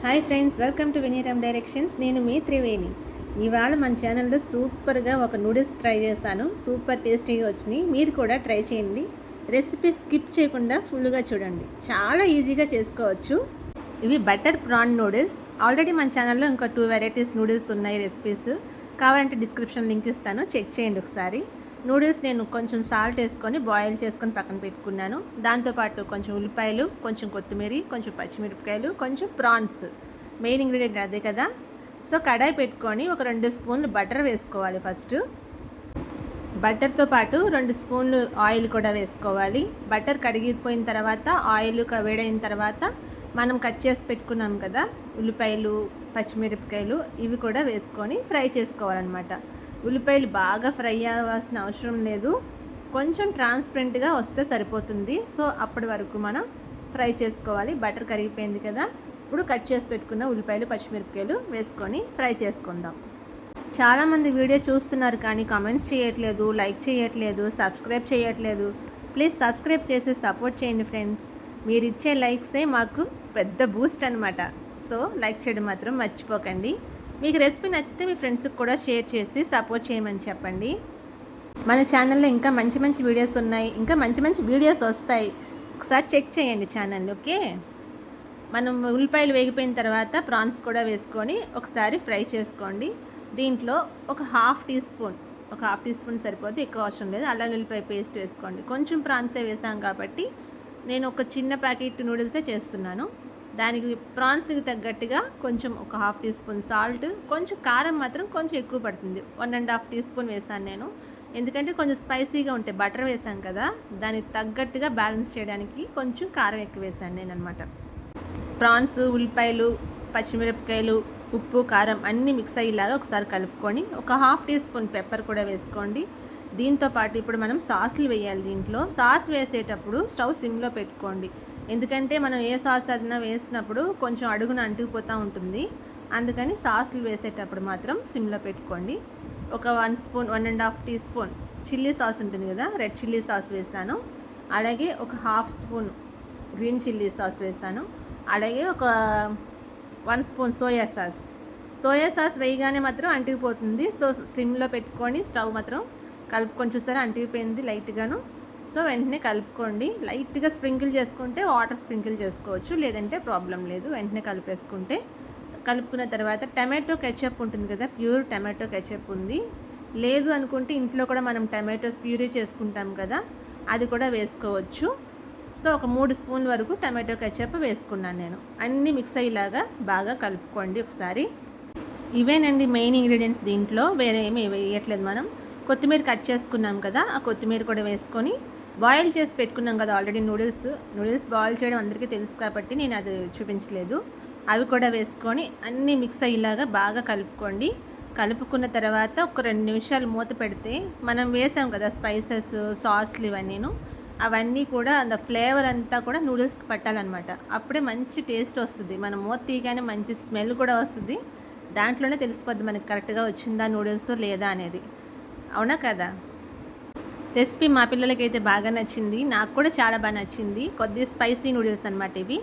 Hi friends, welcome to Vineeram directions. నేను మీ త్రివేణి. ఇవాళ మన ఛానల్లో సూపర్గా ఒక నూడిల్స్ ట్రై చేశాను. సూపర్ టేస్టీగా వచ్చినాయి. మీరు కూడా ట్రై చేయండి. రెసిపీ స్కిప్ చేయకుండా ఫుల్గా చూడండి. చాలా ఈజీగా చేసుకోవచ్చు. ఇవి బటర్ ప్రాన్ నూడిల్స్. ఆల్రెడీ మన ఛానల్లో ఇంకా 2 వెరైటీస్ నూడిల్స్ ఉన్నాయి రెసిపీస్. కావాలంటే డిస్క్రిప్షన్ లింక్ ఇస్తాను, చెక్ చేయండి ఒకసారి. నూడిల్స్ నేను కొంచెం సాల్ట్ వేసుకొని బాయిల్ చేసుకొని పక్కన పెట్టుకున్నాను. దాంతోపాటు కొంచెం ఉల్లిపాయలు, కొంచెం కొత్తిమీర, కొంచెం పచ్చిమిరపకాయలు, కొంచెం ప్రాన్స్. మెయిన్ ఇంగ్రీడియంట్ అదే కదా. సో కడాయి పెట్టుకొని ఒక 2 స్పూన్లు బటర్ వేసుకోవాలి. ఫస్ట్ బటర్తో పాటు 2 స్పూన్లు ఆయిల్ కూడా వేసుకోవాలి. బటర్ కడిగిపోయిన తర్వాత ఆయిల్ వేడైన తర్వాత మనం కట్ చేసి పెట్టుకున్నాం కదా ఉల్లిపాయలు, పచ్చిమిరపకాయలు, ఇవి కూడా వేసుకొని ఫ్రై చేసుకోవాలన్నమాట. ఉల్లిపాయలు బాగా ఫ్రై అవ్వాల్సిన అవసరం లేదు, కొంచెం ట్రాన్స్పరెంట్గా వస్తే సరిపోతుంది. సో అప్పటి వరకు మనం ఫ్రై చేసుకోవాలి. బటర్ కరిగిపోయింది కదా, ఇప్పుడు కట్ చేసి పెట్టుకున్న ఉల్లిపాయలు, పచ్చిమిరపకాయలు వేసుకొని ఫ్రై చేసుకుందాం. చాలామంది వీడియో చూస్తున్నారు కానీ కామెంట్స్ చేయట్లేదు, లైక్ చేయట్లేదు, సబ్స్క్రైబ్ చేయట్లేదు. ప్లీజ్ సబ్స్క్రైబ్ చేసి సపోర్ట్ చేయండి ఫ్రెండ్స్. మీరు ఇచ్చే లైక్సే మాకు పెద్ద బూస్ట్ అనమాట. సో లైక్ చేయడం మాత్రం మర్చిపోకండి. మీకు రెసిపీ నచ్చితే మీ ఫ్రెండ్స్కి కూడా షేర్ చేసి సపోర్ట్ చేయమని చెప్పండి. మన ఛానల్లో ఇంకా మంచి మంచి వీడియోస్ ఉన్నాయి, ఇంకా మంచి మంచి వీడియోస్ వస్తాయి. ఒకసారి చెక్ చేయండి ఛానల్. ఓకే, మనం ఉల్లిపాయలు వేగిపోయిన తర్వాత ప్రాన్స్ కూడా వేసుకొని ఒకసారి ఫ్రై చేసుకోండి. దీంట్లో ఒక హాఫ్ టీ స్పూన్ సరిపోతే, ఎక్కువ అవసరం లేదు. అల్లం ఉల్లిపాయ పేస్ట్ వేసుకోండి. కొంచెం ప్రాన్సే వేసాం కాబట్టి నేను ఒక చిన్న ప్యాకెట్ నూడిల్సే చేస్తున్నాను. దానికి ప్రాన్స్కి తగ్గట్టుగా కొంచెం ఒక హాఫ్ టీ స్పూన్ సాల్ట్, కొంచెం కారం మాత్రం కొంచెం ఎక్కువ పడుతుంది. 1.5 టీ స్పూన్ వేసాను నేను, ఎందుకంటే కొంచెం స్పైసీగా ఉంటాయి. బటర్ వేసాను కదా, దానికి తగ్గట్టుగా బ్యాలెన్స్ చేయడానికి కొంచెం కారం ఎక్కువ వేసాను నేను అనమాట. ప్రాన్స్, ఉల్లిపాయలు, పచ్చిమిరపకాయలు, ఉప్పు, కారం అన్నీ మిక్స్ అయ్యేలాగా ఒకసారి కలుపుకొని ఒక హాఫ్ టీ స్పూన్ పెప్పర్ కూడా వేసుకోండి. దీంతోపాటు ఇప్పుడు మనం సాసులు వేయాలి. దీంట్లో సాస్ వేసేటప్పుడు స్టవ్ సిమ్లో పెట్టుకోండి, ఎందుకంటే మనం ఏ సాస్ అదైనా వేసినప్పుడు కొంచెం అడుగున అంటుకుపోతూ ఉంటుంది. అందుకని సాసులు వేసేటప్పుడు మాత్రం సిమ్లో పెట్టుకోండి. ఒక 1.5 టీ స్పూన్ చిల్లీ సాస్ ఉంటుంది కదా, రెడ్ చిల్లీ సాస్ వేసాను. అలాగే ఒక half spoon green chilli sauce వేసాను. అలాగే ఒక 1 స్పూన్ సోయా సాస్ వేయగానే మాత్రం అంటుకుపోతుంది. సో స్లిమ్లో పెట్టుకొని స్టవ్ మాత్రం కలుపుకొని, చూసారా అంటుకుపోయింది లైట్గాను. సో వెంటనే కలుపుకోండి. లైట్గా స్ప్రింకిల్ చేసుకుంటే వాటర్ స్ప్రింకిల్ చేసుకోవచ్చు, లేదంటే ప్రాబ్లం లేదు. వెంటనే కలిపేసుకుంటే, కలుపుకున్న తర్వాత టమాటో కెచప్ ఉంటుంది కదా, ప్యూర్ టమాటో కెచప్ ఉంది. లేదు అనుకుంటే ఇంట్లో కూడా మనం టమాటోస్ ప్యూరీ చేసుకుంటాం కదా, అది కూడా వేసుకోవచ్చు. సో ఒక 3 స్పూన్ వరకు టమాటో కెచప్ వేసుకున్నాను నేను. అన్నీ మిక్స్ అయ్యేలాగా బాగా కలుపుకోండి ఒకసారి. ఇవేనండి మెయిన్ ఇంగ్రీడియంట్స్. దీంట్లో వేరే ఏమీ వేయట్లేదు. మనం కొత్తిమీర కట్ చేసుకున్నాం కదా, ఆ కొత్తిమీర కూడా వేసుకొని బాయిల్ చేసి పెట్టుకున్నాం కదా ఆల్రెడీ నూడిల్స్ బాయిల్ చేయడం అందరికీ తెలుసు కాబట్టి నేను అది చూపించలేదు. అవి కూడా వేసుకొని అన్నీ మిక్స్ అయ్యేలాగా బాగా కలుపుకోండి. కలుపుకున్న తర్వాత ఒక 2 నిమిషాలు మూత పెడితే, మనం వేసాం కదా స్పైసెస్, సాస్లు అవన్నీ కూడా அந்த ఫ్లేవర్ అంతా కూడా నూడిల్స్కి పట్టాలన్నమాట. అప్పుడే మంచి టేస్ట్ వస్తుంది. మనం మూత తీయగానే మంచి స్మెల్ కూడా వస్తుంది. దాంట్లోనే తెలిసిపోద్ది మనకి కరెక్ట్గా వచ్చిందా నూడిల్స్ లేదా అనేది. అవునా కదా. రెసిపీ మా పిల్లలకైతే బాగా నచ్చింది, నాకు కూడా చాలా బాగా నచ్చింది. కొద్దిగా స్పైసీ నూడిల్స్ అనమాట ఇవి.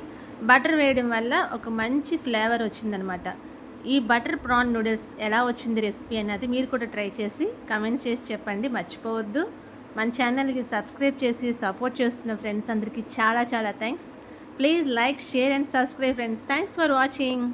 బటర్ వేయడం వల్ల ఒక మంచి ఫ్లేవర్ వచ్చిందనమాట. ఈ బటర్ ప్రాన్ నూడిల్స్ ఎలా వచ్చింది రెసిపీ అన్నది మీరు కూడా ట్రై చేసి కమెంట్స్ చేసి చెప్పండి, మర్చిపోవద్దు. మన ఛానల్కి సబ్స్క్రైబ్ చేసి సపోర్ట్ చేస్తున్న ఫ్రెండ్స్ అందరికీ చాలా చాలా thanks. Please like, share and subscribe friends. Thanks for watching.